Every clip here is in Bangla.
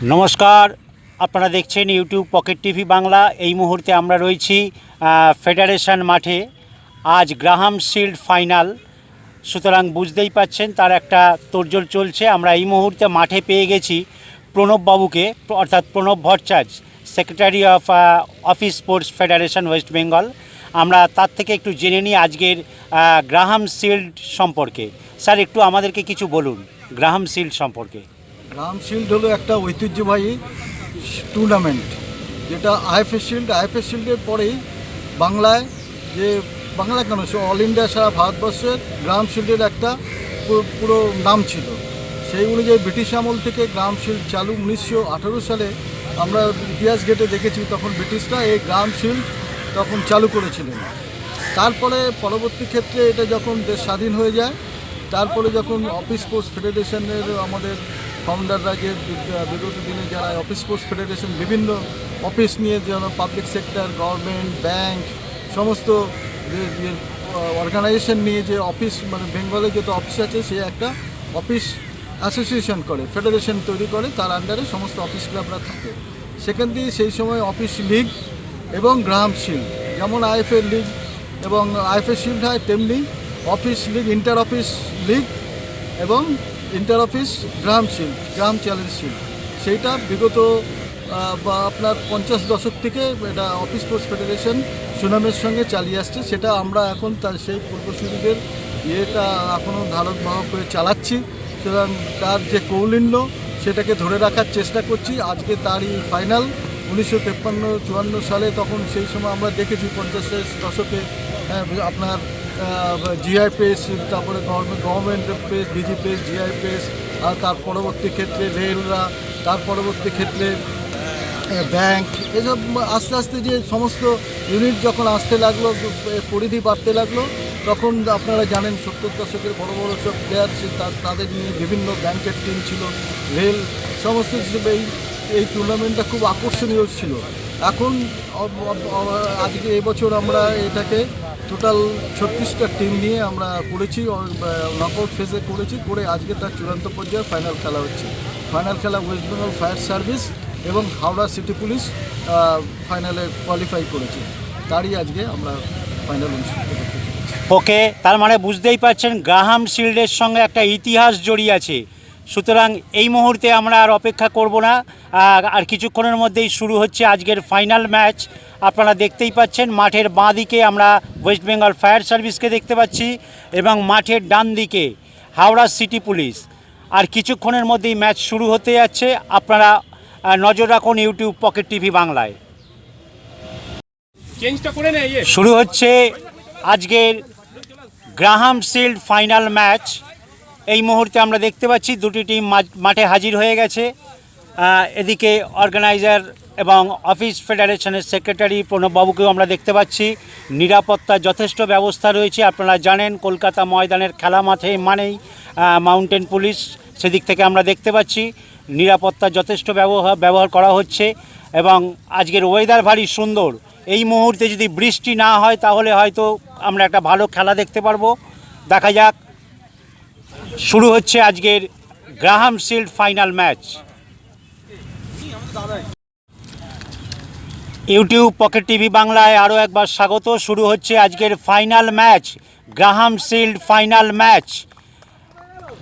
नमस्कार আপনারা দেখছেন ইউটিউব পকেট টিভি বাংলা। এই মুহূর্তে আমরা রয়েছি ফেডারেশন মাঠে। আজ গ্রাহাম শিল্ড ফাইনাল, সুতরাং বুঝতেই পাচ্ছেন তার একটা তোড়জোড় চলছে। আমরা এই মুহূর্তে মাঠে পেয়ে গেছি প্রণব বাবুকে, অর্থাৎ Pranab Bhattacharya, secretary of office sports federation West Bengal. আমরা তার থেকে একটু জেনে নিই আজকের গ্রাহাম শিল্ড সম্পর্কে। স্যার, একটু আমাদেরকে কিছু বলুন গ্রাহাম শিল্ড সম্পর্কে। গ্রাহাম শিল্ড হলো একটা ঐতিহ্যবাহী টুর্নামেন্ট, যেটা আইএফএ শিল্ডের পরেই বাংলায় বাংলা কেন অল ইন্ডিয়া সারা ভারতবর্ষের গ্রাহাম শিল্ডের একটা পুরো নাম ছিল। সেই অনুযায়ী ব্রিটিশ আমল থেকে গ্রাহাম শিল্ড চালু 1918 সালে আমরা ইতিহাস ঘেটে দেখেছি। তখন ব্রিটিশরা এই গ্রাহাম শিল্ড তখন চালু করেছিলেন। তারপরে পরবর্তী ক্ষেত্রে এটা যখন দেশ স্বাধীন হয়ে যায়, তারপরে যখন অফিস স্পোর্টস ফেডারেশনের আমাদের ফাউন্ডাররা যে বিগত দিনে যারা অফিস স্পোর্টস ফেডারেশন বিভিন্ন অফিস নিয়ে, যেন পাবলিক সেক্টর, গভর্নমেন্ট, ব্যাংক, সমস্ত যে অর্গানাইজেশন নিয়ে যে অফিস, মানে বেঙ্গলে যত অফিস আছে, সে একটা অফিস অ্যাসোসিয়েশন করে, ফেডারেশন তৈরি করে, তার আন্ডারে সমস্ত অফিস ক্লাবরা থাকে। সেখান দিয়ে সেই সময় অফিস লিগ এবং গ্রাহাম শিল্ড, যেমন আইএফএ লিগ এবং আইএফএ শিল্ড হয়, তেমনি Office League, Inter Office League এবং Inter Office Graham Shield, Graham Challenge Shield, সেইটা বিগত আপনার 50 দশক থেকে এটা অফিস স্পোর্টস ফেডারেশন সুনামের সঙ্গে চালিয়ে আসছে। সেটা আমরা এখন তার সেই পূর্বসূরীদের ইয়েটা এখনও ধারক বাহক করে চালাচ্ছি। সুতরাং তার যে কৌলিন্য সেটাকে ধরে রাখার চেষ্টা করছি। আজকে তারই ফাইনাল 1953-54 সালে, তখন সেই সময় আমরা দেখেছি 50-এর দশকে আপনার জিআই প্রেস, তারপরে government press, DG press, GI press, আর তার পরবর্তী ক্ষেত্রে রেলরা, তার পরবর্তী ক্ষেত্রে ব্যাংক, এসব আস্তে আস্তে যে সমস্ত ইউনিট যখন আসতে লাগলো, পরিধি বাড়তে লাগলো, তখন আপনারা জানেন 70 দশকের বড় বড় সব প্লেয়ার, তাদের নিয়ে বিভিন্ন ব্যাংকের টিম ছিল, রেল, সমস্ত হিসেবে এই টুর্নামেন্টটা খুব আকর্ষণীয় ছিল। এখন আজকে এবছর আমরা এটাকে টোটাল 36টা টিম নিয়ে আমরা করেছি, নকআউট ফেজে করেছি, করে আজকে তার চূড়ান্ত পর্যায়ে ফাইনাল খেলা হচ্ছে। ফাইনাল খেলা ওয়েস্ট বেঙ্গল ফায়ার সার্ভিস এবং হাওড়া সিটি পুলিশ ফাইনালে কোয়ালিফাই করেছে। তারই আজকে আমরা ফাইনাল অনুষ্ঠিত করতে চলেছি। ওকে, তার মানে বুঝতেই পারছেন গ্রাহাম শিল্ডের সঙ্গে একটা ইতিহাস জড়িয়ে আছে। সুতরাং এই মুহূর্তে আমরা আর অপেক্ষা করব না, আর কিছুক্ষণের মধ্যেই শুরু হচ্ছে আজকের ফাইনাল ম্যাচ। আপনারা দেখতেই পাচ্ছেন মাঠের বাঁ দিকে আমরা ওয়েস্ট বেঙ্গল ফায়ার সার্ভিসকে দেখতে পাচ্ছি এবং মাঠের ডান দিকে হাওড়া সিটি পুলিশ। আর কিছুক্ষণের মধ্যেই ম্যাচ শুরু হতে যাচ্ছে। আপনারা নজর রাখুন ইউটিউব পকেট টিভি বাংলায়। শুরু হচ্ছে আজকের গ্রাহাম শিল্ড ফাইনাল ম্যাচ। এই মুহূর্তে আমরা দেখতে পাচ্ছি দুটি টিম মাঠে হাজির হয়ে গেছে। এদিকে অর্গানাইজার এবং অফিস ফেডারেশনের সেক্রেটারি প্রণববাবুকেও আমরা দেখতে পাচ্ছি। নিরাপত্তার যথেষ্ট ব্যবস্থা রয়েছে। আপনারা জানেন কলকাতা ময়দানের খেলা মাঠে মানেই মাউন্টেন পুলিশ, সেদিক থেকে আমরা দেখতে পাচ্ছি নিরাপত্তার যথেষ্ট ব্যবহার করা হচ্ছে। এবং আজকের ওয়েদার ভারী সুন্দর। এই মুহূর্তে যদি বৃষ্টি না হয় তাহলে হয়তো আমরা একটা ভালো খেলা দেখতে পারবো। দেখা যাক। শুরু হচ্ছে আজকের Graham shield final match. YouTube pocket TV বাংলায় আরও একবার স্বাগত। শুরু হচ্ছে আজকের final match, Graham shield final match,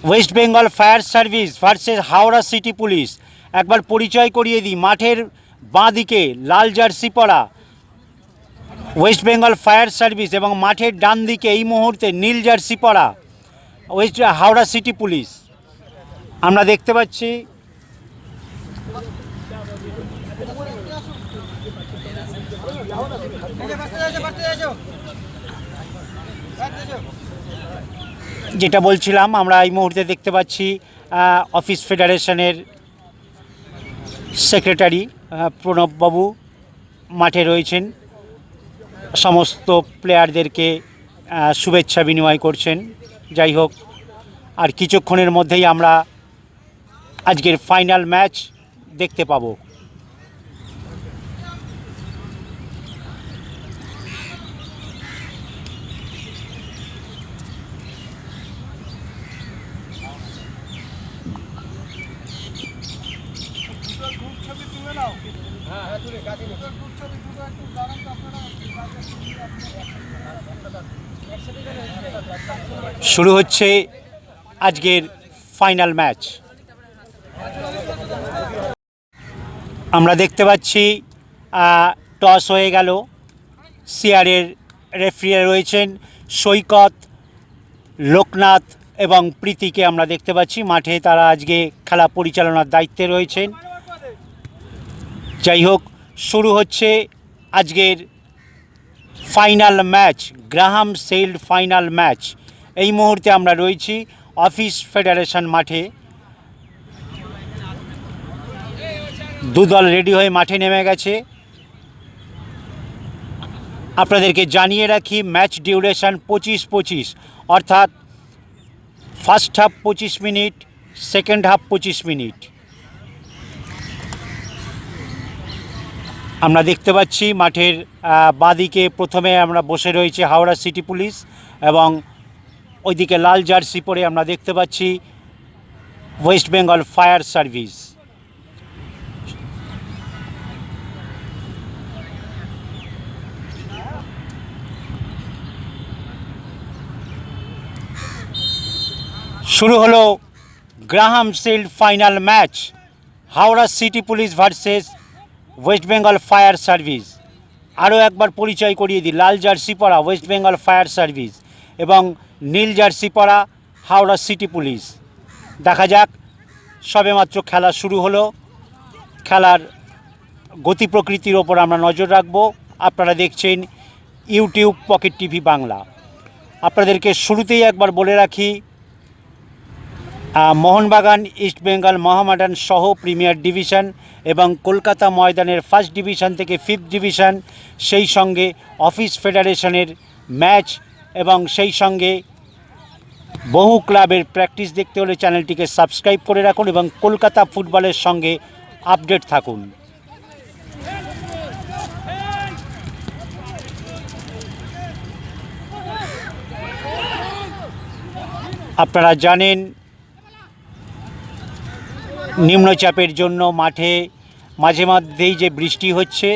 West Bengal fire service versus Howrah city police. একবার পরিচয় করিয়ে দিই, মাঠের বাঁ দিকে লাল জার্সি পরা ওয়েস্ট বেঙ্গল ফায়ার সার্ভিস এবং মাঠের ডান দিকে এই মুহূর্তে নীল জার্সি পরা হাওড়া সিটি পুলিশ আমরা দেখতে পাচ্ছি। যেটা বলছিলাম, আমরা এই মুহূর্তে দেখতে পাচ্ছি অফিস ফেডারেশনের সেক্রেটারি প্রণববাবু মাঠে রয়েছেন, সমস্ত প্লেয়ারদেরকে শুভেচ্ছা বিনিময় করছেন। যাই হোক, আর কিছুক্ষণের মধ্যেই আমরা আজকের ফাইনাল ম্যাচ দেখতে পাবো। শুরু হচ্ছে আজকের ফাইনাল ম্যাচ। আমরা দেখতে পাচ্ছি টস হয়ে গেল। সিআরের রেফারি রয়েছেন সৈকত, লোকনাথ এবং প্রীতিকে আমরা দেখতে পাচ্ছি মাঠে। তারা আজকে খেলা পরিচালনার দায়িত্বে রয়েছেন। যাই হোক, শুরু হচ্ছে আজকের final match, Graham shield final match. এই মুহূর্তে আমরা রয়েছি অফিস ফেডারেশন মাঠে। দুদল রেডি হয়ে মাঠে নেমে গেছে। আপনাদেরকে জানিয়ে রাখি, ম্যাচ ডিউরেশন 25-25, অর্থাৎ first half 25 minute, second half 25 minute. আমরা দেখতে পাচ্ছি মাঠের বাঁদিকে প্রথমে আমরা বসে রয়েছে হাওড়া সিটি পুলিশ, এবং ওইদিকে লাল জার্সি পরে আমরা দেখতে পাচ্ছি ওয়েস্ট বেঙ্গল ফায়ার সার্ভিস। শুরু হলো Graham shield final match, Howrah city police versus West Bengal fire service. আরও একবার পরিচয় করিয়ে দিই, লাল জার্সি পরা ওয়েস্ট বেঙ্গল ফায়ার সার্ভিস এবং নীল জার্সি পরা হাওড়া সিটি পুলিশ। দেখা যাক, সবেমাত্র খেলা শুরু হলো। খেলার গতি প্রকৃতির ওপর আমরা নজর রাখব। আপনারা দেখছেন ইউটিউব পকেট টিভি বাংলা। আপনাদেরকে শুরুতেই একবার বলে রাখি, মোহনবাগান, ইস্ট বেঙ্গল মোহামেডান সহ প্রিমিয়ার ডিভিশন এবং কলকাতা ময়দানের ফার্স্ট ডিভিশন থেকে 5th ডিভিশন, সেই সঙ্গে অফিস ফেডারেশনের ম্যাচ এবং সেই সঙ্গে বহু ক্লাবের প্র্যাকটিস দেখতে হলে চ্যানেলটিকে সাবস্ক্রাইব করে রাখুন এবং কলকাতা ফুটবলের সঙ্গে আপডেট থাকুন। আপনারা জানেন, নিম্নচাপের জন্য মাঠে মাঝে মধ্যেই যে বৃষ্টি হচ্ছে,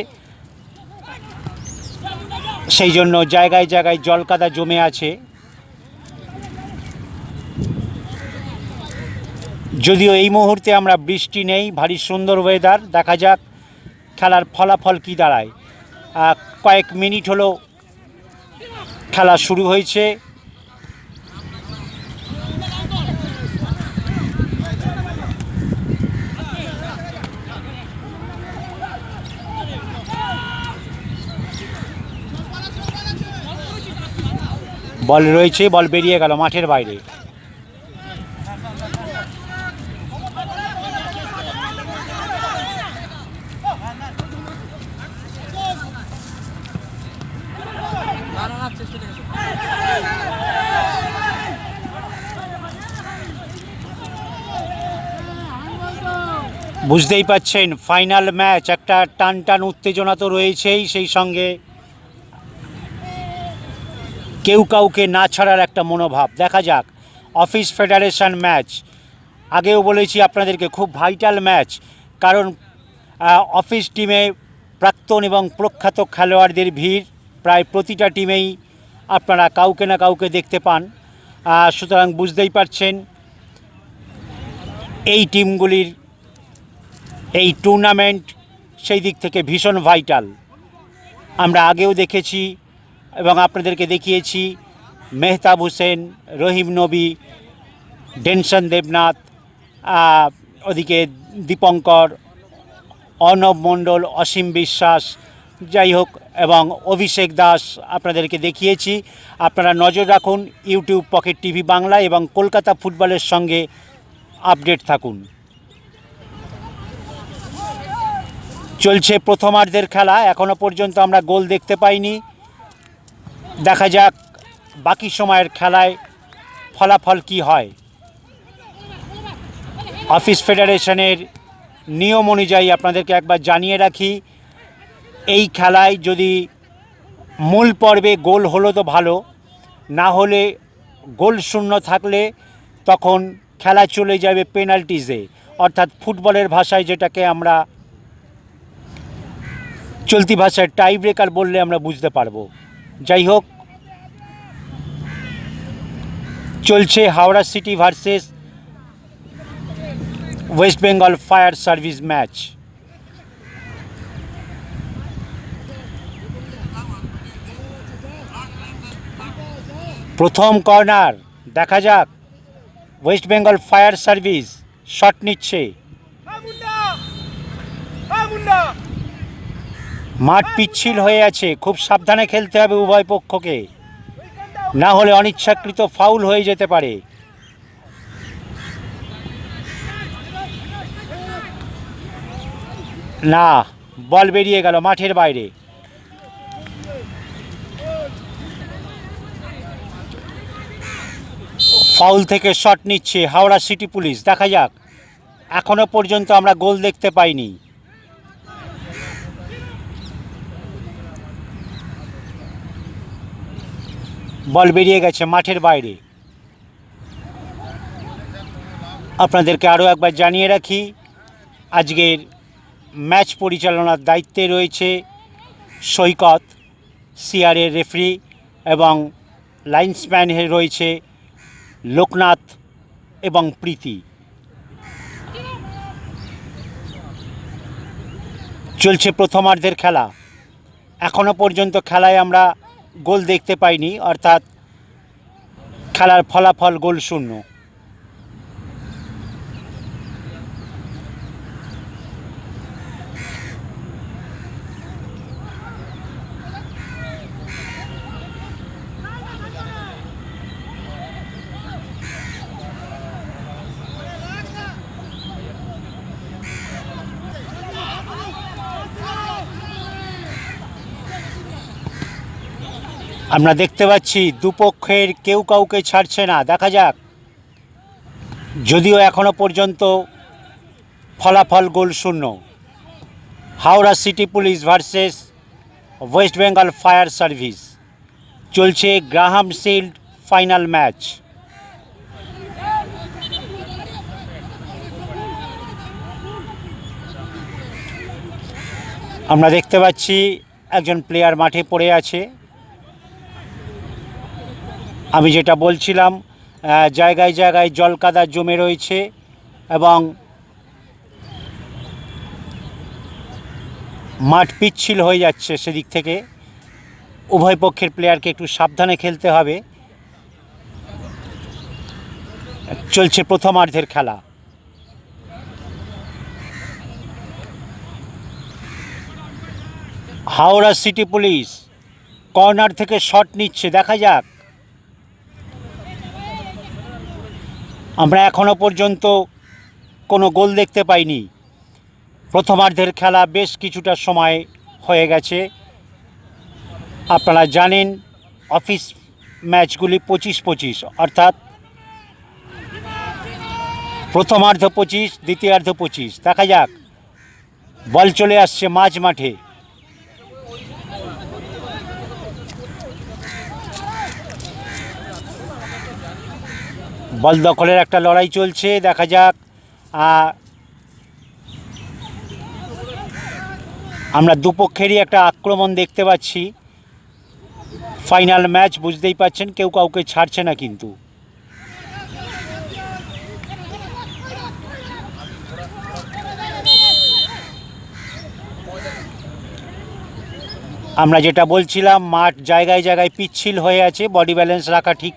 সেই জন্য জায়গায় জায়গায় জলকাদা জমে আছে। যদিও এই মুহূর্তে আমরা বৃষ্টি নেই, ভারী সুন্দর ওয়েদার। দেখা যাক খেলার ফলাফল কী দাঁড়ায়। কয়েক মিনিট হলো খেলা শুরু হয়েছে। বল রয়েছে, বল বেরিয়ে গেল মাঠের বাইরে। বুঝতেই পাচ্ছেন, ফাইনাল ম্যাচ, একটা টান টান উত্তেজনা তো রয়েছেই, সেই সঙ্গে কেউ কাউকে না ছাড়ার একটা মনোভাব। দেখা যাক, অফিস ফেডারেশন ম্যাচ, আগেও বলেছি আপনাদেরকে, খুব ভাইটাল ম্যাচ। কারণ অফিস টিমে প্রাক্তন এবং প্রখ্যাত খেলোয়াড়দের ভিড়, প্রায় প্রতিটা টিমেই আপনারা কাউকে না কাউকে দেখতে পান। সুতরাং বুঝতেই পারছেন এই টিমগুলির এই টুর্নামেন্ট সেই দিক থেকে ভীষণ ভাইটাল। আমরা আগেও দেখেছি এবং আপনাদেরকে দেখিয়েছি মেহতাব হোসেন, রহিম নবী, ডেনসন দেবনাথ, ওদিকে দীপঙ্কর, অর্ণব মণ্ডল, অসীম বিশ্বাস, যাই হোক, এবং অভিষেক দাস আপনাদেরকে দেখিয়েছি। আপনারা নজর রাখুন ইউটিউব পকেট টিভি বাংলা এবং কলকাতা ফুটবলের সঙ্গে আপডেট থাকুন। চলছে প্রথমার্ধের খেলা, এখনও পর্যন্ত আমরা গোল দেখতে পাইনি। দেখা যাক বাকি সময়ের খেলায় ফলাফল কি হয়। অফিস ফেডারেশনের নিয়ম অনুযায়ী আপনাদেরকে একবার জানিয়ে রাখি, এই খেলায় যদি মূল পর্বে গোল হলো তো ভালো, না হলে গোল শূন্য থাকলে তখন খেলা চলে যাবে পেনাল্টিজে, অর্থাৎ ফুটবলের ভাষায় যেটাকে আমরা চলতি ভাষায় টাই ব্রেকার বললে আমরা বুঝতে পারবো। যাই হোক, চলছে Howrah city versus West Bengal fire service match. প্রথম কর্নার, দেখা যাক West Bengal fire service shot নিচ্ছে। মাঠ পিচ্ছিল হয়ে আছে, খুব সাবধানে খেলতে হবে উভয় পক্ষকে, না হলে অনিচ্ছাকৃত ফাউল হয়ে যেতে পারে। না, বল বেরিয়ে গেল মাঠের বাইরে। ফাউল থেকে শট নিচ্ছে হাওড়া সিটি পুলিশ। দেখা যাক, এখনো পর্যন্ত আমরা গোল দেখতে পাইনি। বল বেরিয়ে গেছে মাঠের বাইরে। আপনাদেরকে আরও একবার জানিয়ে রাখি, আজকের ম্যাচ পরিচালনার দায়িত্বে রয়েছে সৈকত, সিআরের রেফারি, এবং লাইন্সম্যান রয়েছে লোকনাথ এবং প্রীতি। চলছে প্রথমার্ধের খেলা। এখনো পর্যন্ত খেলায় আমরা গোল দেখতে পাইনি, অর্থাৎ খেলার ফলাফল গোল শূন্য। আমরা দেখতে পাচ্ছি দুপক্ষের কেউ কাউকে ছাড়ছে না। দেখা যাক, যদিও এখনো পর্যন্ত ফলাফল গোল শূন্য। Howrah city police versus West Bengal fire service, চলছে গ্রাহাম শিল্ড ফাইনাল ম্যাচ। আমরা দেখতে পাচ্ছি একজন প্লেয়ার মাঠে পড়ে আছে। আমি যেটা বলছিলাম, জায়গায় জায়গায় জলকাদা জমে রয়েছে এবং মাঠ পিচ্ছিল হয়ে যাচ্ছে। সেদিক থেকে উভয় পক্ষের প্লেয়ারকে একটু সাবধানে খেলতে হবে। চলছে প্রথমার্ধের খেলা। হাওড়া সিটি পুলিশ কর্নার থেকে শট নিচ্ছে। দেখা যাক, আমরা এখনো পর্যন্ত কোনো গোল দেখতে পাইনি। প্রথমার্ধের খেলা বেশ কিছুটা সময় হয়ে গেছে। আপনারা জানেন অফিস ম্যাচগুলি 25-25, অর্থাৎ প্রথমার্ধ 25, দ্বিতীয়ার্ধ 25। দেখা যাক, বল চলে আসছে মাঝ মাঠে। বল দখলের একটা লড়াই চলছে। দেখা যাক, আমরা দুপক্ষেরই একটা আক্রমণ দেখতে পাচ্ছি। ফাইনাল ম্যাচ, বুঝতেই পাচ্ছেন কেউ কাউকে ছাড়ছে না। কিন্তু আমরা যেটা বলছিলাম, মাঠ জায়গায় জায়গায় পিচ্ছিল হয়ে আছে, বডি ব্যালেন্স রাখা ঠিক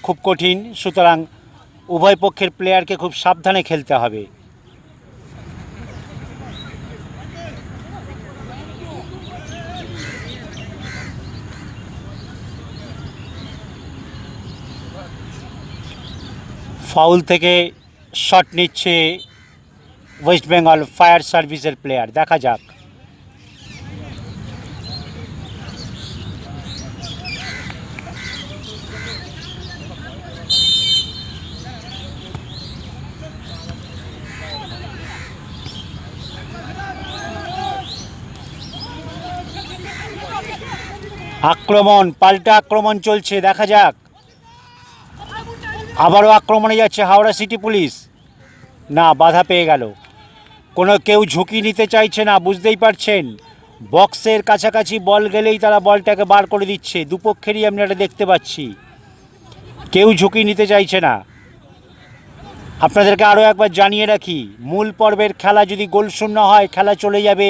খুব কঠিন। সুতরাং উভয় পক্ষের প্লেয়ারকে খুব সাবধানে খেলতে হবে। ফাউল থেকে শট নিচ্ছে ওয়েস্ট বেঙ্গল ফায়ার সার্ভিসের প্লেয়ার। দেখা যাক, আক্রমণ, পাল্টা আক্রমণ চলছে। দেখা যাক, আবারও আক্রমণে যাচ্ছে হাওড়া সিটি পুলিশ। না, বাধা পেয়ে গেল। কোনো কেউ ঝুঁকি নিতে চাইছে না, বুঝতেই পারছেন। বক্সের কাছাকাছি বল গেলেই তারা বলটাকে বার করে দিচ্ছে, দুপক্ষেরই আমি এটা দেখতে পাচ্ছি। কেউ ঝুঁকি নিতে চাইছে না। আপনাদেরকে আরও একবার জানিয়ে রাখি, মূল পর্বের খেলা যদি গোলশূন্য হয়, খেলা চলে যাবে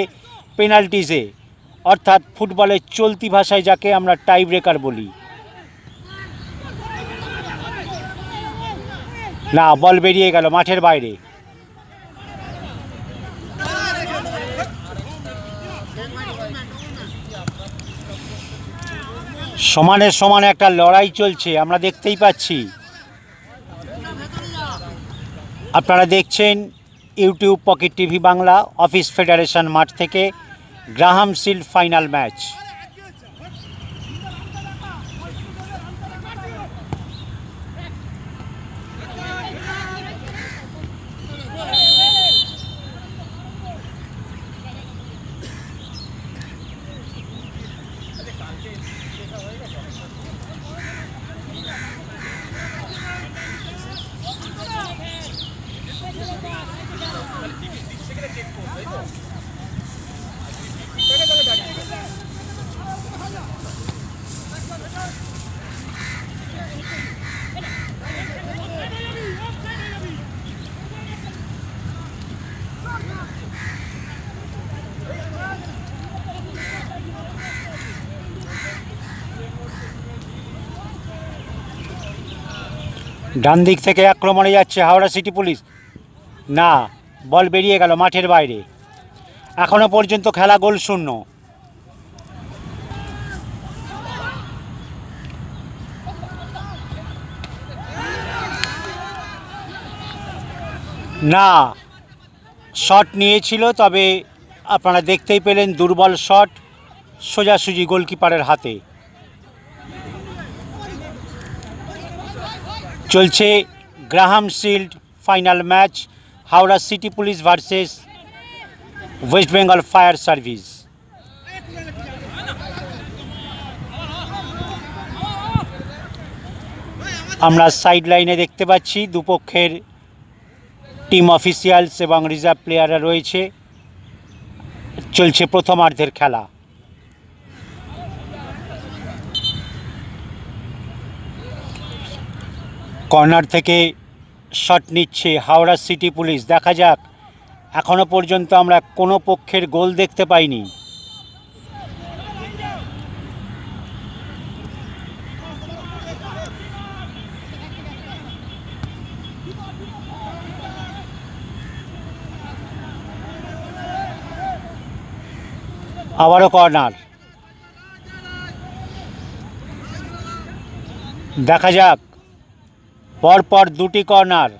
পেনাল্টিসে, অর্থাৎ ফুটবলের চলতি ভাষায় যাকে আমরা টাই ব্রেকার বলি। না, বল বেরিয়ে গেল মাঠের বাইরে। সমানে সমানে একটা লড়াই চলছে, আমরা দেখতেই পাচ্ছি। আপনারা দেখছেন YouTube pocket TV Bangla, office federation মাঠ থেকে গ্রাহাম শিল্ড ফাইনাল ম্যাচ। ডান দিক থেকে আক্রমণে যাচ্ছে হাওড়া সিটি পুলিশ। না, বল বেরিয়ে গেল মাঠের বাইরে। এখনও পর্যন্ত খেলা গোলশূন্য। না, শট নিয়েছিল, তবে আপনারা দেখতেই পেলেন দুর্বল শট, সোজাসুজি গোলকিপারের হাতে। চলছে Graham shield final match, Howrah city police versus West Bengal fire service. আমরা সাইড লাইনে দেখতে পাচ্ছি দুপক্ষের টিম অফিসিয়ালস এবং রিজার্ভ প্লেয়াররা রয়েছে। চলছে প্রথমার্ধের খেলা। কর্নার থেকে শট নিচ্ছে হাওড়া সিটি পুলিশ। দেখা যাক, এখনও পর্যন্ত আমরা কোনো পক্ষের গোল দেখতে পাইনি। আবারও কর্নার। দেখা যাক, পরপর দুটি কর্নার।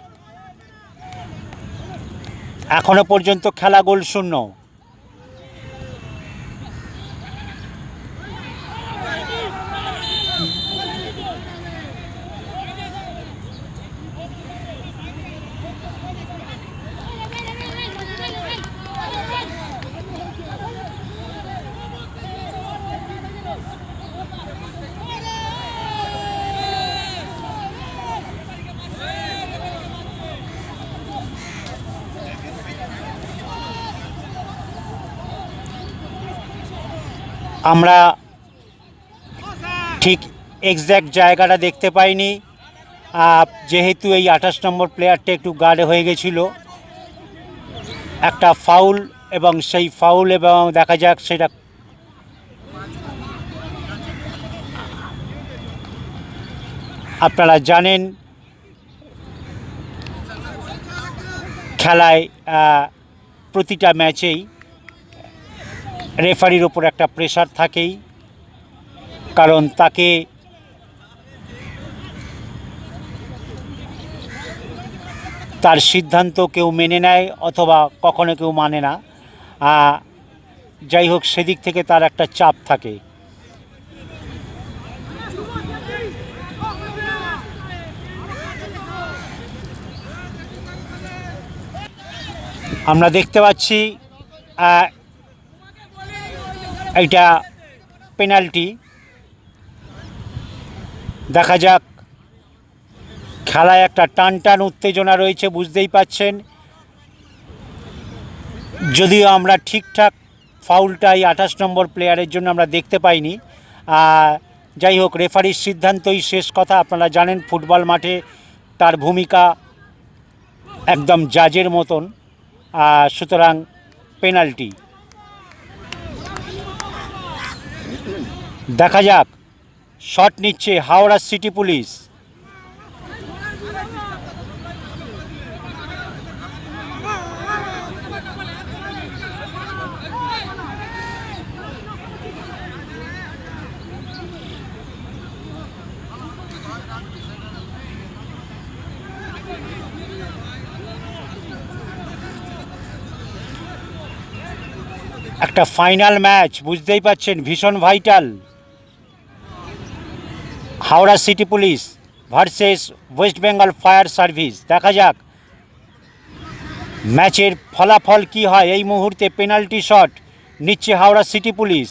এখনো পর্যন্ত খেলা গোলশূন্য। আমরা ঠিক এক্স্যাক্ট জায়গাটা দেখতে পাইনি, যেহেতু এই 28 নম্বর প্লেয়ারটা একটু গার্ডে হয়ে গেছিল। একটা ফাউল, এবং সেই ফাউল, এবং দেখা যাক সেটা আপনারা জানেন খেলায় প্রতিটা ম্যাচেই রেফারির ওপর একটা প্রেশার থাকেই, কারণ তাকে তার সিদ্ধান্ত কেউ মেনে নেয় অথবা কখনো কেউ মানে না। যাই হোক, সেদিক থেকে তার একটা চাপ থাকে। আমরা দেখতে পাচ্ছি এইটা পেনাল্টি। দেখা যাক, খেলায় একটা টান টান উত্তেজনা রয়েছে, বুঝতেই পাচ্ছেন। যদিও আমরা ঠিকঠাক ফাউলটাই 28 নম্বর প্লেয়ারের জন্য আমরা দেখতে পাইনি। যাই হোক, রেফারির সিদ্ধান্তই শেষ কথা। আপনারা জানেন ফুটবল মাঠে তার ভূমিকা একদম জাজের মতন, সুতরাং পেনাল্টি। দেখা যাক, শট নিচ্ছে হাওড়া সিটি পুলিশ। একটা ফাইনাল ম্যাচ, বুঝতেই পারছেন, ভীষণ vital. Howrah city police versus West Bengal fire service. দেখা যাক ম্যাচের ফলাফল কি হয়। এই মুহূর্তে পেনাল্টি শট নিচ্ছে হাওড়া সিটি পুলিশ।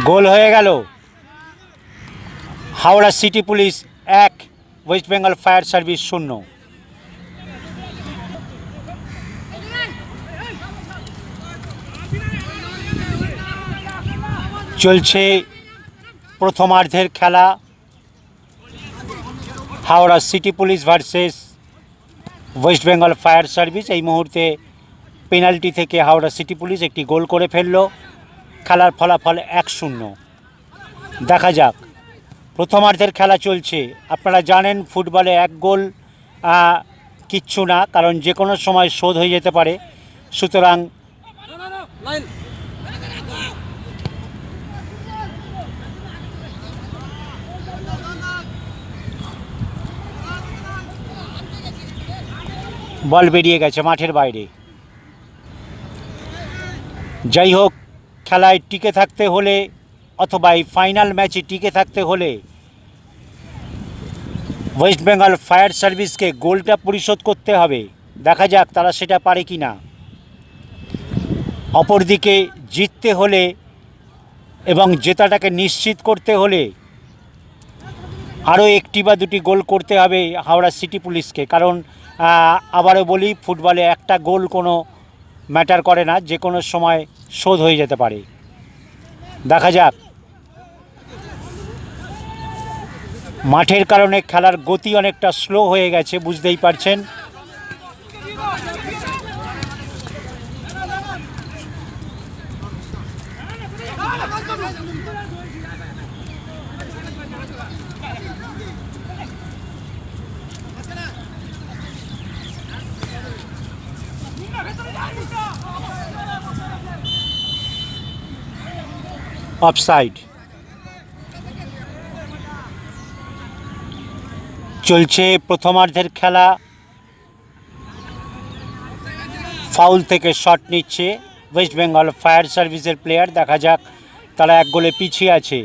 গোল হয়ে গেল। Howrah city police 1, West Bengal fire service 0। চলছে প্রথমার্ধের খেলা, Howrah city police versus West Bengal fire service. এই মুহূর্তে পেনাল্টি থেকে হাওড়া সিটি পুলিশ একটি গোল করে ফেলল। খেলার ফলাফল 1-0। দেখা যাক, প্রথমার্ধের খেলা চলছে। আপনারা জানেন ফুটবলে 1 গোল কিচ্ছু না, কারণ যে কোনো সময় শোধ হয়ে যেতে পারে। সুতরাং বল বেরিয়ে গেছে মাঠের বাইরে। যাই হোক, খেলায় টিকে থাকতে হলে অথবা এই ফাইনাল ম্যাচে টিকে থাকতে হলে ওয়েস্ট বেঙ্গল ফায়ার সার্ভিসকে গোলটা পরিশোধ করতে হবে। দেখা যাক তারা সেটা পারে কি না। অপরদিকে জিততে হলে এবং জেতাটাকে নিশ্চিত করতে হলে আরও 1টি বা 2টি গোল করতে হবে হাওড়া সিটি পুলিশকে। কারণ আবারও বলি, ফুটবলে 1টা গোল কোনো ম্যাটার করে না, যে কোনো সময় শোধ হয়ে যেতে পারে। দেখা যাক। মাঠের কারণে খেলার গতি অনেকটা স্লো হয়ে গেছে, বুঝতেই পারছেন। অফসাইড। চলছে প্রথমার্ধের খেলা, ফাউল থেকে শট নিচ্ছে ওয়েস্ট বেঙ্গল ফায়ার সার্ভিসের প্লেয়ার। দেখা যাক, তারা 1 গোলে পিছিয়ে আছে।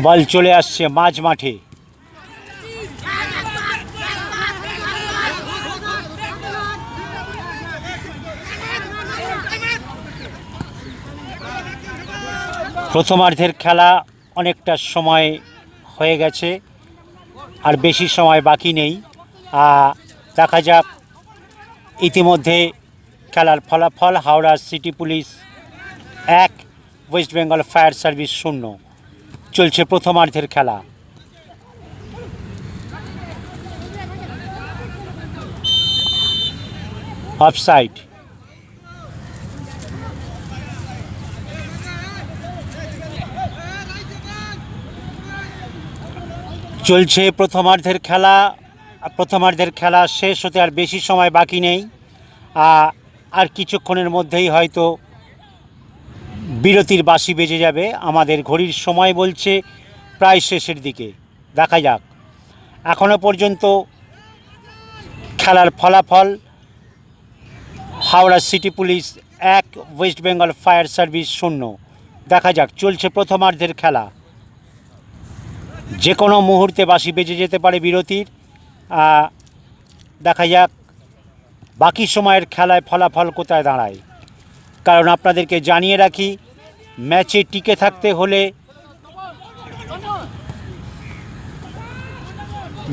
বল চলে আসছে মাঝ মাঠে। প্রথমার্ধের খেলা অনেকটা সময় হয়ে গেছে, আর বেশি সময় বাকি নেই। দেখা যাক ইতিমধ্যে খেলার ফলাফল। Howrah city police 1, West Bengal fire service 0। চলছে প্রথমার্ধের খেলা। অফসাইড। চলছে প্রথমার্ধের খেলা। প্রথমার্ধের খেলা শেষ হতে আর বেশি সময় বাকি নেই। আর কিছুক্ষণের মধ্যেই হয়তো বিরতির বাঁশি বেজে যাবে। আমাদের ঘড়ির সময় বলছে প্রায় শেষের দিকে। দেখা যাক। এখনও পর্যন্ত খেলার ফলাফল Howrah city police 1, West Bengal fire service 0। দেখা যাক, চলছে প্রথমার্ধের খেলা। যে কোনো মুহূর্তে বাঁশি বেজে যেতে পারে বিরতির। দেখা যাক বাকি সময়ের খেলায় ফলাফল কোথায় দাঁড়ায়। কারণ আপনাদেরকে জানিয়ে রাখি, ম্যাচে টিকে থাকতে হলে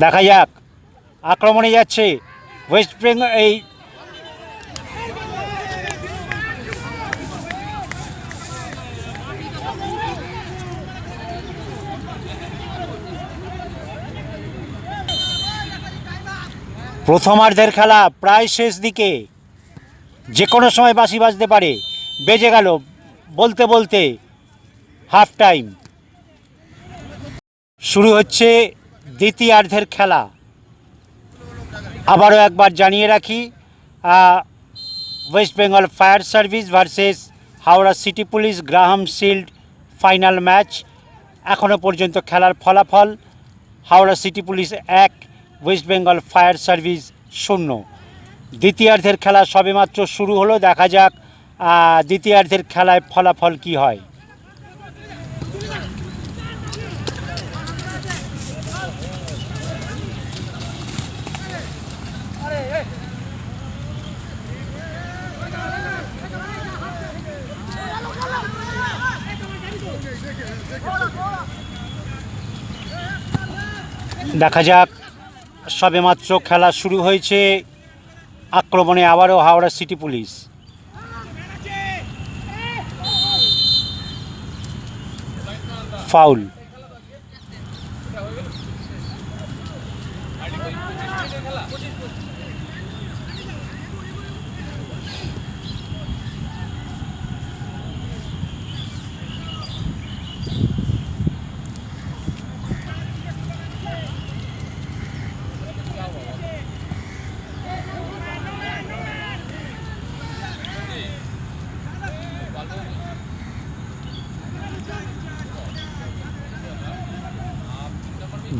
দেখা যাক, আক্রমণে যাচ্ছে ওয়েস্ট বেঙ্গল। এই প্রথমার্ধের খেলা প্রায় শেষ দিকে, যে কোনো সময় বাঁশি বাজতে পারে। বেজে গেল বলতে বলতে হাফ টাইম। শুরু হচ্ছে দ্বিতীয়ার্ধের খেলা। আবারও একবার জানিয়ে রাখি, West Bengal fire service versus Howrah city police Graham shield final match. এখনও পর্যন্ত খেলার ফলাফল Howrah city police 1, West Bengal fire service 0। দ্বিতীয়ার্ধের খেলা সবেমাত্র শুরু হলো, দেখা যাক দ্বিতীয়ার্ধের খেলায় ফলাফল কি হয়। দেখা যাক, সবেমাত্র খেলা শুরু হয়েছে। আক্রমণে আবারও হাওড়া সিটি পুলিশ। ফাউল।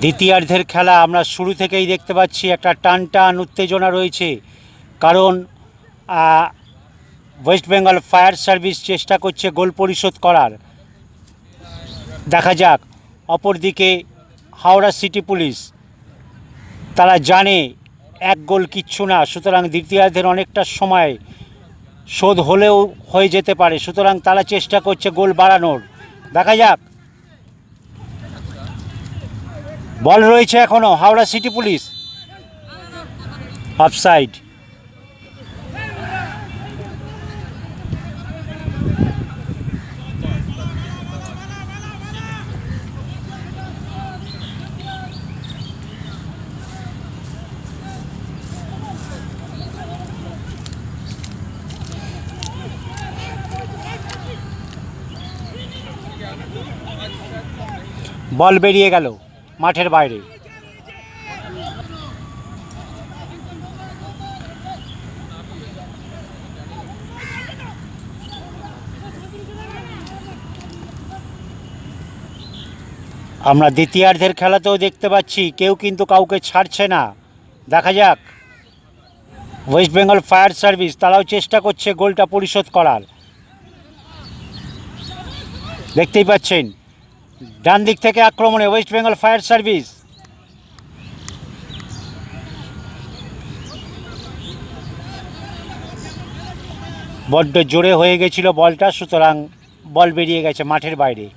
দ্বিতীয়ার্ধের খেলা আমরা শুরু থেকেই দেখতে পাচ্ছি একটা টানটান উত্তেজনা রয়েছে। কারণ ওয়েস্ট বেঙ্গল ফায়ার সার্ভিস চেষ্টা করছে গোল পরিশোধ করার। দেখা যাক, অপরদিকে হাওড়া সিটি পুলিশ, তারা জানে 1 গোল কিচ্ছু না, সুতরাং দ্বিতীয়ার্ধের অনেকটা সময় শোধ হলেও হয়ে যেতে পারে, সুতরাং তারা চেষ্টা করছে গোল বাড়ানোর। দেখা যাক, বল রয়েছে এখনও হাওড়া সিটি পুলিশ। অফসাইড। বল বেরিয়ে গেল মাঠের বাইরে। আমরা দ্বিতীয়ার্ধের খেলাতেও দেখতে পাচ্ছি কেউ কিন্তু কাউকে ছাড়ছে না। দেখা যাক, ওয়েস্ট বেঙ্গল ফায়ার সার্ভিস তারাও চেষ্টা করছে গোলটা পরিশোধ করার। দেখতেই পাচ্ছেন ডান দিক থেকে আক্রমণে ওয়েস্ট বেঙ্গল ফায়ার সার্ভিস। বড্ড জোরে হয়ে গেছিল বলটা, সুতরাং বল বেরিয়ে গেছে মাঠের বাইরে।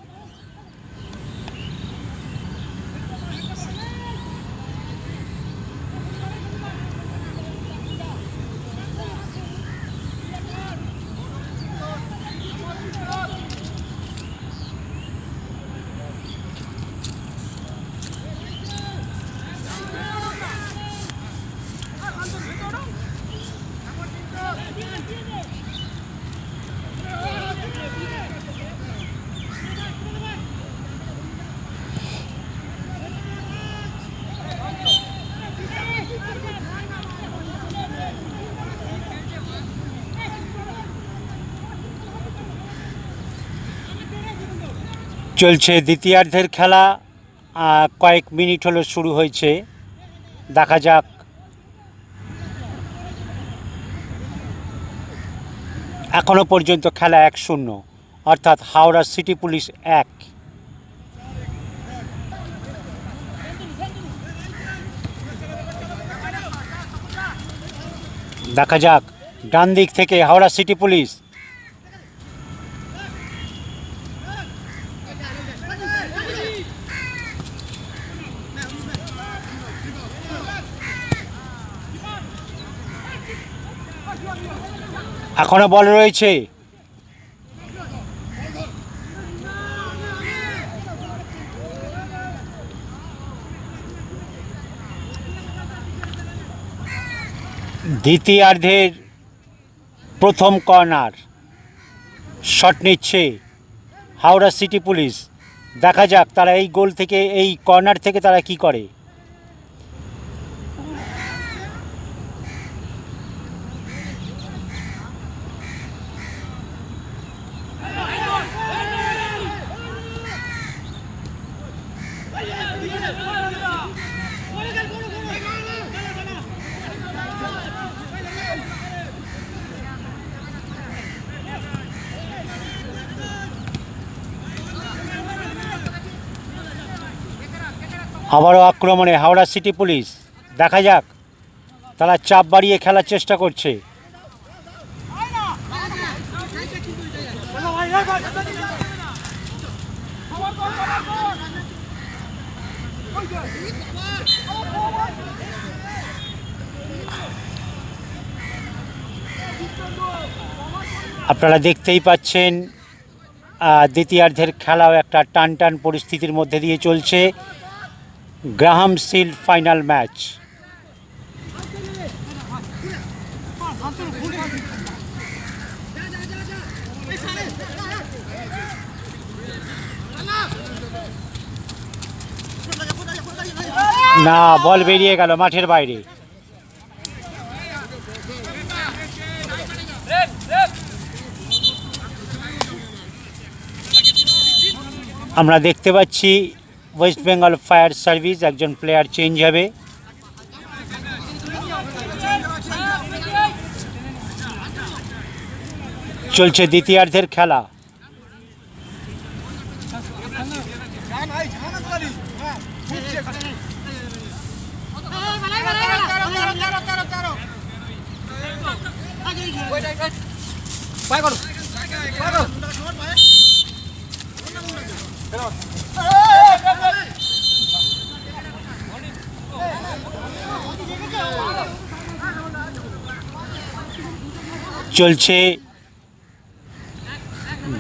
চলছে দ্বিতীয়ার্ধের খেলা, কয়েক মিনিট হলো শুরু হয়েছে। দেখা যাক, এখনও পর্যন্ত খেলা 1-0, অর্থাৎ হাওড়া সিটি পুলিশ 1। দেখা যাক ডান দিক থেকে হাওড়া সিটি পুলিশ। এখনো বল রয়েছে। দ্বিতীয়ার্ধের প্রথম কর্নার শট নিচ্ছে হাওড়া সিটি পুলিশ। দেখা যাক তারা এই গোল থেকে, এই কর্নার থেকে তারা কি করে। আবারও আক্রমণে হাওড়া সিটি পুলিশ। দেখা যাক তারা চাপ বাড়িয়ে খেলার চেষ্টা করছে। আপনারা দেখতেই পাচ্ছেন দ্বিতীয়ার্ধের খেলাও একটা টান টান পরিস্থিতির মধ্যে দিয়ে চলছে। Graham shield final match. না, বল বেরিয়ে গেল মাঠের বাইরে। আমরা দেখতে পাচ্ছি ওয়েস্ট বেঙ্গল ফায়ার সার্ভিস একজন প্লেয়ার চেঞ্জ হবে। চলছে দ্বিতীয়ার্ধের খেলা। চলছে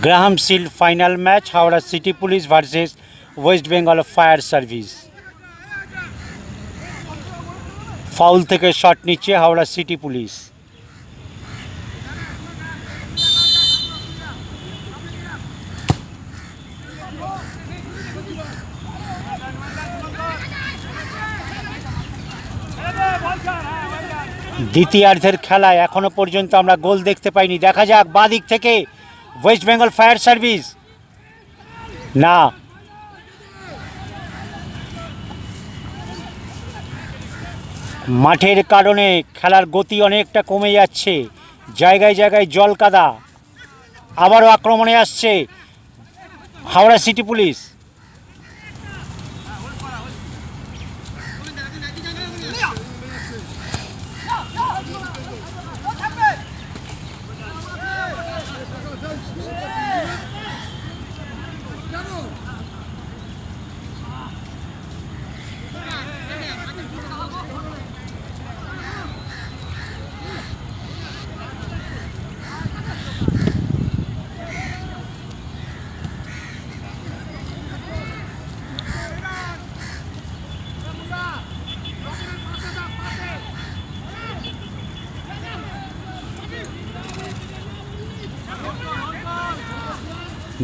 Graham shield final match, Howrah city police versus West Bengal fire service. Foul থেকে শট নিচ্ছে হাওড়া সিটি পুলিশ। দ্বিতীয়ার্ধের খেলায় এখনো পর্যন্ত আমরা গোল দেখতে পাইনি। দেখা যাক বাঁ দিক থেকে ওয়েস্ট বেঙ্গল ফায়ার সার্ভিস। না, মাঠের কারণে খেলার গতি অনেকটা কমে যাচ্ছে, জায়গায় জায়গায় জল কাদা। আবারও আক্রমণে আসছে হাওড়া সিটি পুলিশ।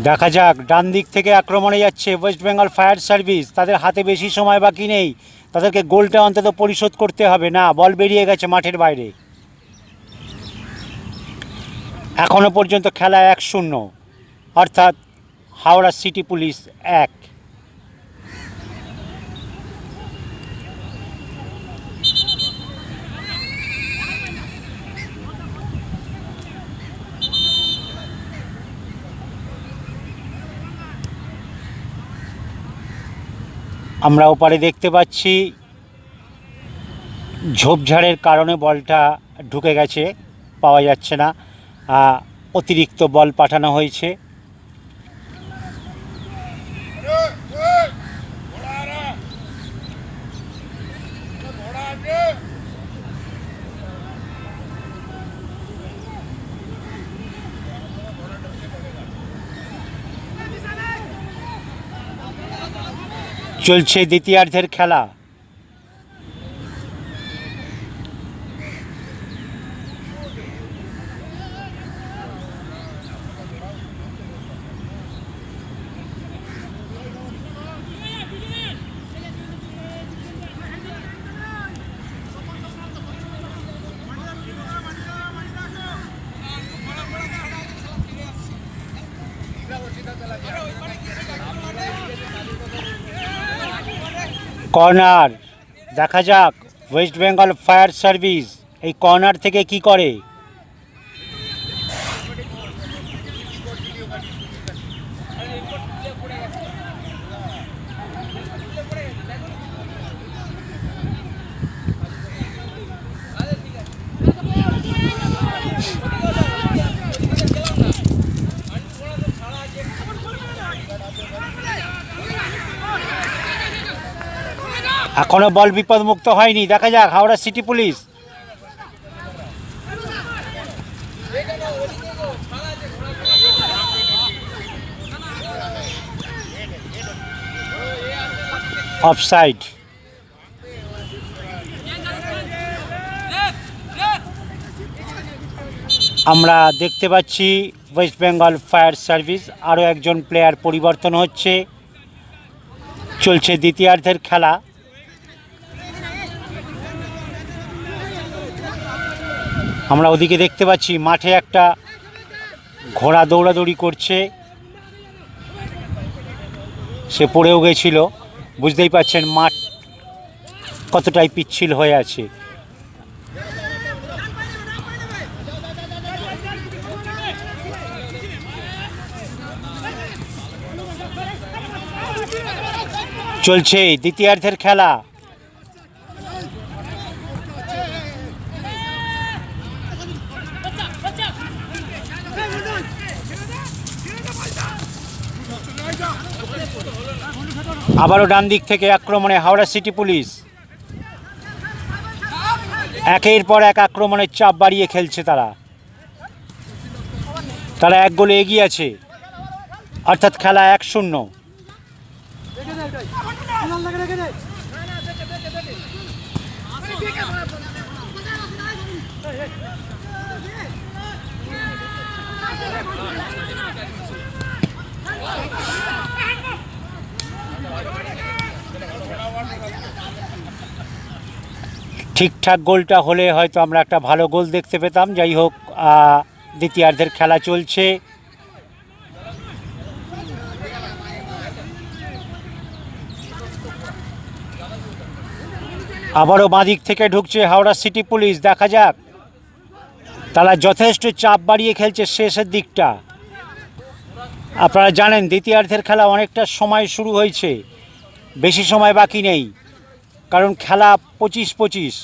দেখা যাক ডান দিক থেকে আক্রমণে যাচ্ছে ওয়েস্ট বেঙ্গল ফায়ার সার্ভিস। তাদের হাতে বেশি সময় বাকি নেই, তাদেরকে গোলটা অন্তত পরিশোধ করতে হবে। না, বল বেরিয়ে গেছে মাঠের বাইরে। এখনো পর্যন্ত খেলা 1-0, অর্থাৎ হাওড়া সিটি পুলিশ 1। আমরা ওপারে দেখতে পাচ্ছি ঝোপঝাড়ের কারণে বলটা ঢুকে গেছে, পাওয়া যাচ্ছে না। অতিরিক্ত বল পাঠানো হয়েছে। চলছে দ্বিতীয়ার্ধের খেলা। কর্নার, দেখা যাক ওয়েস্ট বেঙ্গল ফায়ার সার্ভিস এই কর্নার থেকে কি করে। এখনো বল বিপদমুক্ত হয়নি, দেখা যাক হাওড়া সিটি পুলিশ। অফসাইড। আমরা দেখতে পাচ্ছি ওয়েস্ট বেঙ্গল ফায়ার সার্ভিস আরও একজন প্লেয়ার পরিবর্তন হচ্ছে। চলছে দ্বিতীয়ার্ধের খেলা। আমরা ওদিকে দেখতে পাচ্ছি মাঠে একটা ঘোড়া দৌড়াদৌড়ি করছে, সে পড়েও গেছিল। বুঝতেই পারছেন মাঠ কতটাই পিচ্ছিল হয়ে আছে। চলছে দ্বিতীয়ার্ধের খেলা। আবারও ডান দিক থেকে আক্রমণে হাওড়া সিটি পুলিশ। একের পর এক আক্রমণের চাপ বাড়িয়ে খেলছে তারা 1 গোলে এগিয়ে আছে, অর্থাৎ খেলা 1-0। ঠিকঠাক গোলটা হলে হয়তো আমরা একটা ভালো গোল দেখতে পেতাম। যাই হোক, দ্বিতীয়ার্ধের খেলা চলছে। আবারও বাঁদিক থেকে ঢুকছে হাওড়া সিটি পুলিশ, দেখা যাক। তারা যথেষ্ট চাপ বাড়িয়ে খেলছে শেষের দিকটা। আপনারা জানেন দ্বিতীয়ার্ধের খেলা অনেকটা সময় শুরু হয়েছে, বেশি সময় বাকি নেই, কারণ খেলা 25-25।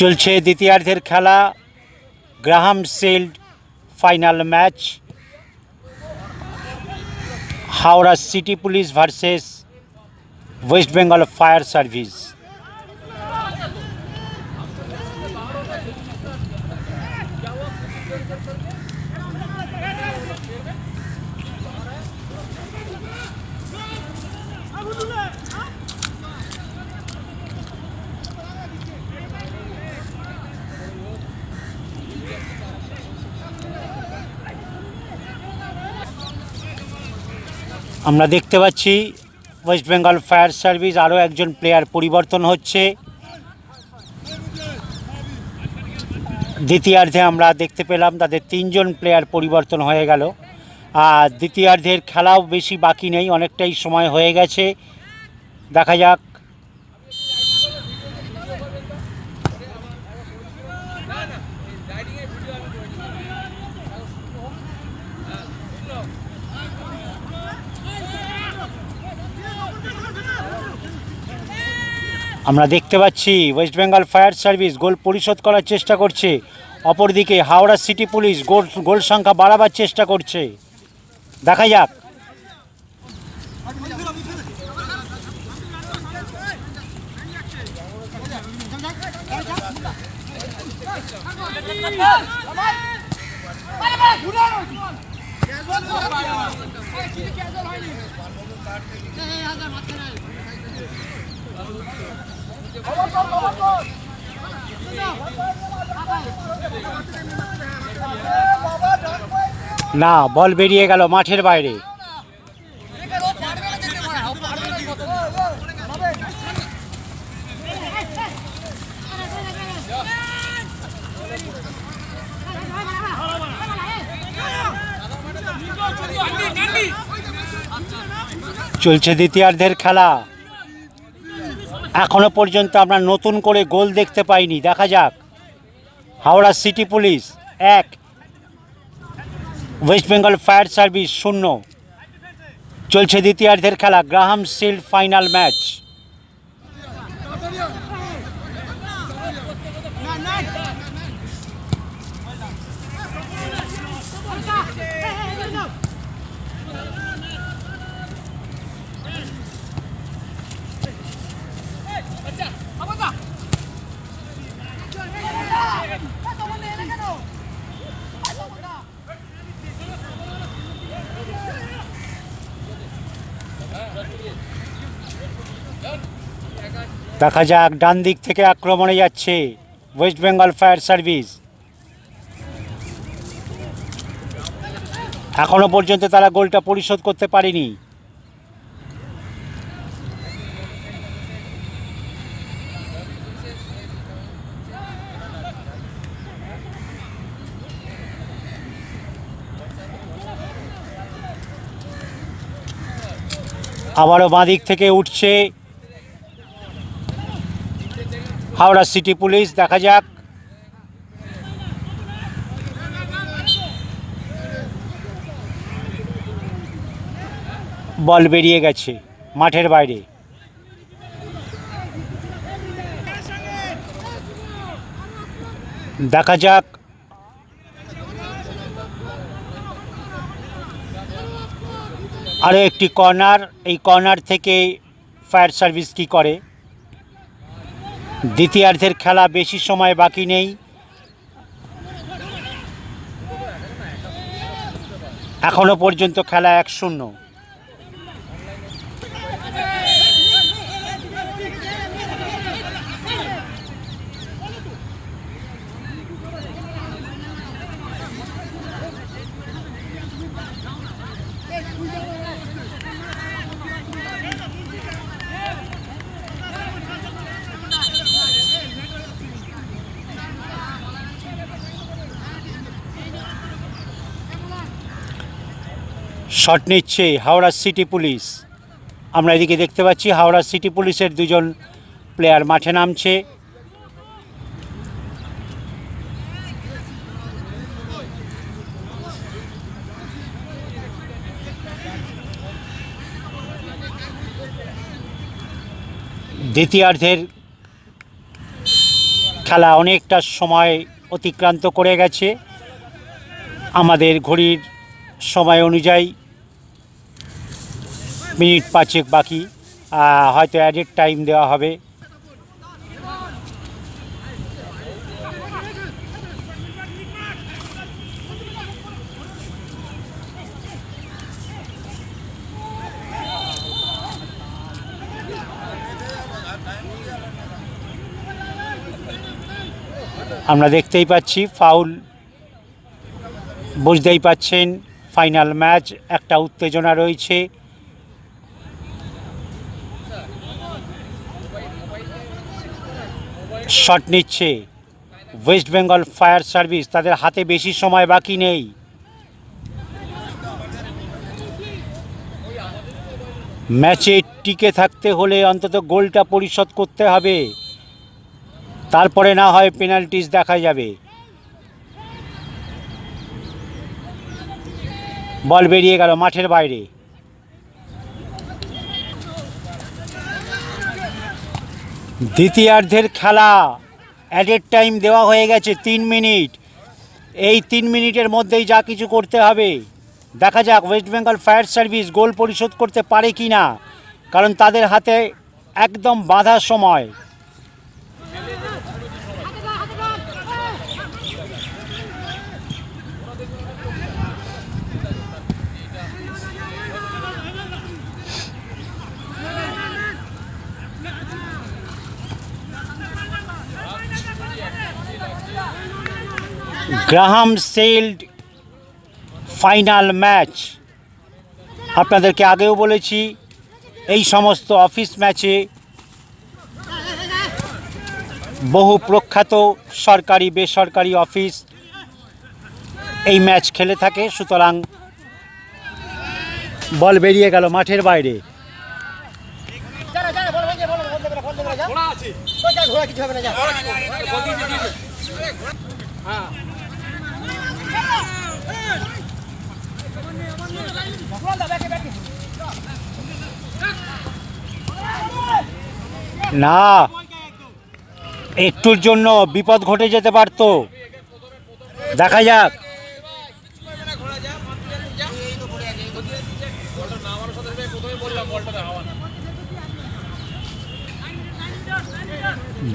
চলছে দ্বিতীয়ার্ধের খেলা, Graham shield final match, Howrah city police versus West Bengal fire service. আমরা দেখতে পাচ্ছি ওয়েস্ট বেঙ্গল ফায়ার সার্ভিস আরও একজন প্লেয়ার পরিবর্তন হচ্ছে। দ্বিতীয়ার্ধে আমরা দেখতে পেলাম তাদের 3 জন প্লেয়ার পরিবর্তন হয়ে গেল। আর দ্বিতীয়ার্ধের খেলাও বেশি বাকি নেই, অনেকটাই সময় হয়ে গেছে। দেখা যাক আমরা দেখতে পাচ্ছি ওয়েস্ট বেঙ্গল ফায়ার সার্ভিস গোল পরিশোধ করার চেষ্টা করছে, অপরদিকে হাওড়া সিটি পুলিশ গোল সংখ্যা বাড়াবার চেষ্টা করছে। দেখা যাক। না, বল বেরিয়ে গেল মাঠের বাইরে। চলছে দ্বিতীয়ার্ধের খেলা। এখনো পর্যন্ত আমরা নতুন করে গোল দেখতে পাইনি। দেখা যাক। Howrah city police 1, West Bengal fire service 0। চলছে দ্বিতীয়ার্ধের খেলা, গ্রাহাম শিল্ড ফাইনাল ম্যাচ। দেখা যাক, ডান দিক থেকে আক্রমণে যাচ্ছে ওয়েস্ট বেঙ্গল ফায়ার সার্ভিস। এখনো পর্যন্ত তারা গোলটা পরিশোধ করতে পারেনি। আবারও বাঁ দিক থেকে উঠছে হাওড়া সিটি পুলিশ। দেখা যাক। বল বেরিয়ে গেছে মাঠের বাইরে। দেখা যাক। আরও একটি কর্নার। এই কর্নার থেকে ফায়ার সার্ভিস কী করে। দ্বিতীয়ার্ধের খেলা, বেশি সময় বাকি নেই। এখনো পর্যন্ত খেলা 1-0। শট নিচ্ছে হাওড়া সিটি পুলিশ। আমরা এদিকে দেখতে পাচ্ছি হাওড়া সিটি পুলিশের 2জন প্লেয়ার মাঠে নামছে। দ্বিতীয়ার্ধের খেলা অনেকটা সময় অতিক্রান্ত করে গেছে। আমাদের ঘড়ির সময় অনুযায়ী মিনিট 5 বাকি, হয়তো অ্যাডেড টাইম দেওয়া হবে। আমরা দেখতেই পাচ্ছি ফাউল। বুঝতেই পাচ্ছেন ফাইনাল ম্যাচ, একটা উত্তেজনা রয়েছে। শট নিচ্ছে ওয়েস্ট বেঙ্গল ফায়ার সার্ভিস। তাদের হাতে বেশি সময় বাকি নেই। ম্যাচে টিকে থাকতে হলে অন্তত গোলটা পরিশোধ করতে হবে, তারপরে না হয় পেনাল্টিস দেখা যাবে। বল বেরিয়ে গেল মাঠের বাইরে। দ্বিতীয়ার্ধের খেলা অ্যাডেড টাইম দেওয়া হয়ে গেছে 3 মিনিট। এই 3 মিনিটের মধ্যেই যা কিছু করতে হবে। দেখা যাক ওয়েস্ট বেঙ্গল ফায়ার সার্ভিস গোল পরিশোধ করতে পারে কি না, কারণ তাদের হাতে একদম বাঁধা সময়। Graham shield final match. আপনাদেরকে আগেও বলেছি, এই সমস্ত অফিস ম্যাচে বহু প্রখ্যাত সরকারি বেসরকারি অফিস এই ম্যাচ খেলে থাকে। সুতরাং বল বেরিয়ে গেল মাঠের বাইরে। না, একটুর জন্য বিপদ ঘটে যেতে পারত। দেখা যাক।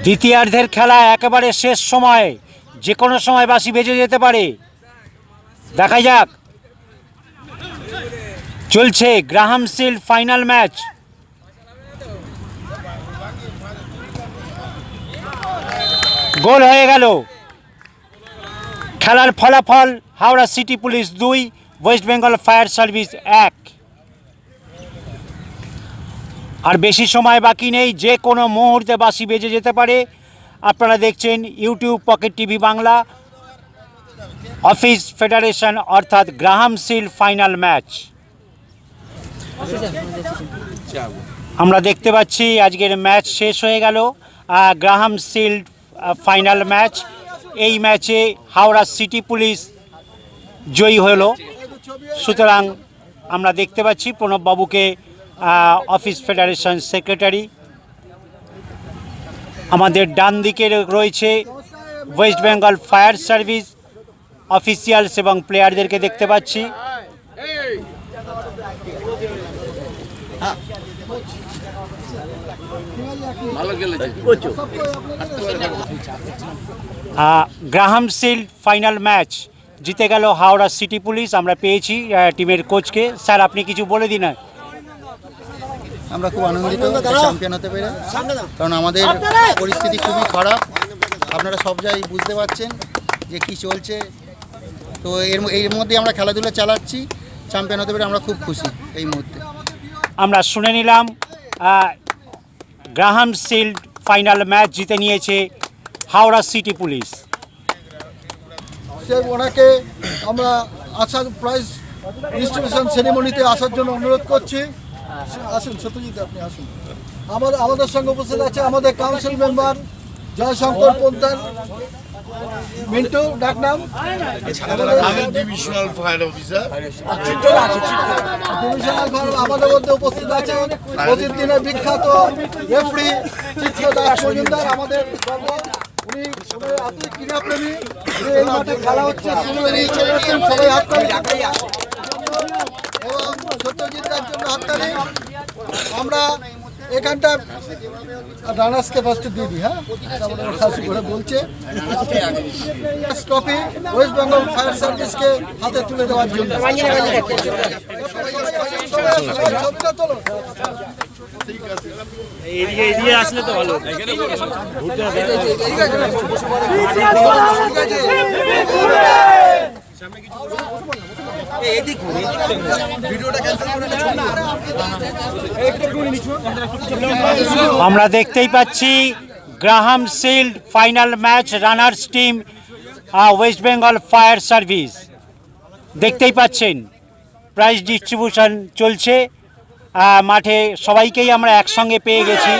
দ্বিতীয়ার্ধের খেলা একেবারে শেষ সময়, যে কোনো সময় বাঁশি বেজে যেতে পারে। দেখা যাক। চলছে গ্রাহাম শিল্ড ফাইনাল ম্যাচ। গোল হয়ে গেল। খেলার ফলাফল Howrah city police 2, West Bengal fire service 1। আর বেশি সময় বাকি নেই, যে কোনো মুহূর্তে বাঁশি বেজে যেতে পারে। আপনারা দেখছেন YouTube pocket TV Bangla, office federation অর্থাৎ গ্রাহাম শিল্ড ফাইনাল ম্যাচ। আমরা দেখতে পাচ্ছি আজকের ম্যাচ শেষ হয়ে গেল। Graham shield final match. এই ম্যাচে হাওড়া সিটি পুলিশ জয়ী হলো। সুতরাং আমরা দেখতে পাচ্ছি প্রণববাবুকে অফিস ফেডারেশন সেক্রেটারি। আমাদের ডান দিকে রয়েছে West Bengal fire service officials এবং প্লেয়ারদেরকে দেখতে পাচ্ছি। গ্রাহাম শিল্ড ফাইনাল ম্যাচ জিতে গেল হাওড়া সিটি পুলিশ। আমরা পেয়েছি টিমের কোচকে। স্যার, আপনি কিছু বলে দিন। আমরা খুব আনন্দিত চ্যাম্পিয়ন হতে পেরে, কারণ আমাদের পরিস্থিতি খুবই খারাপ। আপনারা সব জায়গায় বুঝতে পারছেন যে কি চলছে। তো এর মধ্যে আমরা খেলাধুলা চালাচ্ছি। চ্যাম্পিয়ন হতে পেরে আমরা খুব খুশি এই মুহূর্তে। আমরা শুনে নিলাম গ্রাহাম শিল্ড ফাইনাল ম্যাচ জিতে নিয়েছে হাওড়া সিটি পুলিশ। সেই ওনাকে আমরা আসার প্রাইজ ডিস্ট্রিবিউশন সেরিমনিতে আসার জন্য অনুরোধ করছি। আসুন সত্যজিৎ, আপনি আসুন। আমাদের সঙ্গে উপস্থিত আছে আমাদের কাউন্সিল মেম্বার জয়শঙ্কর পোদ্দার, মিন্টু ডাকনাম, divisional fire officer. Divisional fire আমাদের মধ্যে উপস্থিত আছে প্রতিদিনের বিখ্যাত রেফারি চিত্র দাস মজুমদার। আমাদের উনি আতি ক্রীড়াপ্রেমী। এই মাঠে খেলা হচ্ছে, সবাই হাততালি এবং সত্যজিৎ দার জন্য হাততালি। আমরা এখানটা রানার্সকে ফার্স্টে দিয়ে দিই। হ্যাঁ, খাসি করে বলছে ট্রফি ওয়েস্ট বেঙ্গল ফায়ার সার্ভিসকে হাতে তুলে দেওয়ার জন্য। এদিকে আসলে তো ভালো। আমরা দেখতেই পাচ্ছি Graham shield final match runners team West Bengal fire service. দেখতেই পাচ্ছেন প্রাইজ ডিস্ট্রিবিউশন চলছে মাঠে। সবাইকেই আমরা একসঙ্গে পেয়ে গেছি।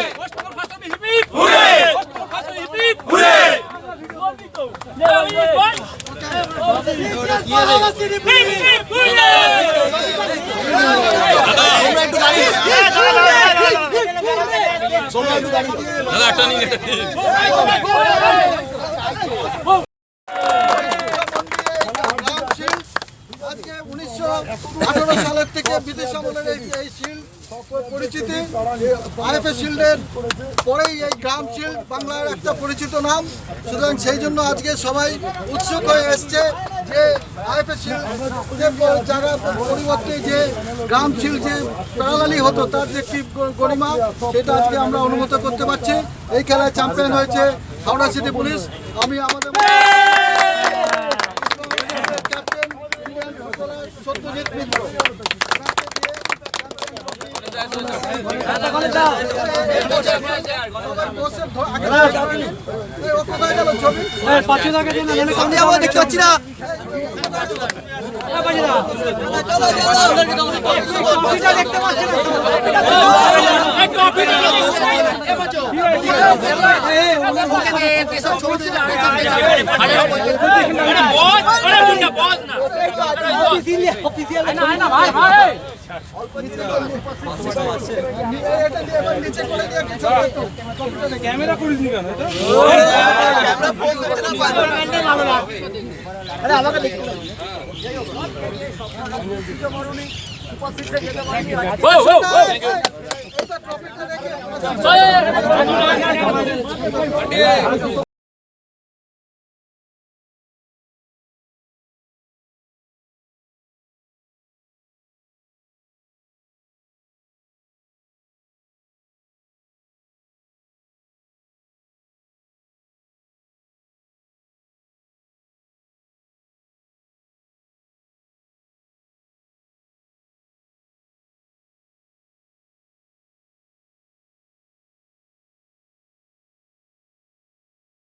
আজকে 1918 সালের থেকে বিদেশ আমলের এই শিল্ড পরিচিতি আইএফএ শিল্ডের পরেই এই গ্রাম শিল্ড বাংলার একটা পরিচিত নাম। সুতরাং সেই জন্য আজকে সবাই উৎসুক হয়ে এসছে যে আইএফএ শিল্ড জায়গা পরিবর্তে যে গ্রাম শিল্ড যে প্যারালালি হতো তার যে কি গরিমা সেটা আজকে আমরা অনুভূত করতে পারছি। এই খেলায় চ্যাম্পিয়ন হয়েছে হাওড়া সিটি পুলিশ। আমি আমাদের ক্যাপ্টেন সত্যজিৎ মিত্র দেখতে পাচ্ছি না। ক্যামেরা করিস নি কেন? আমাকে দেখতে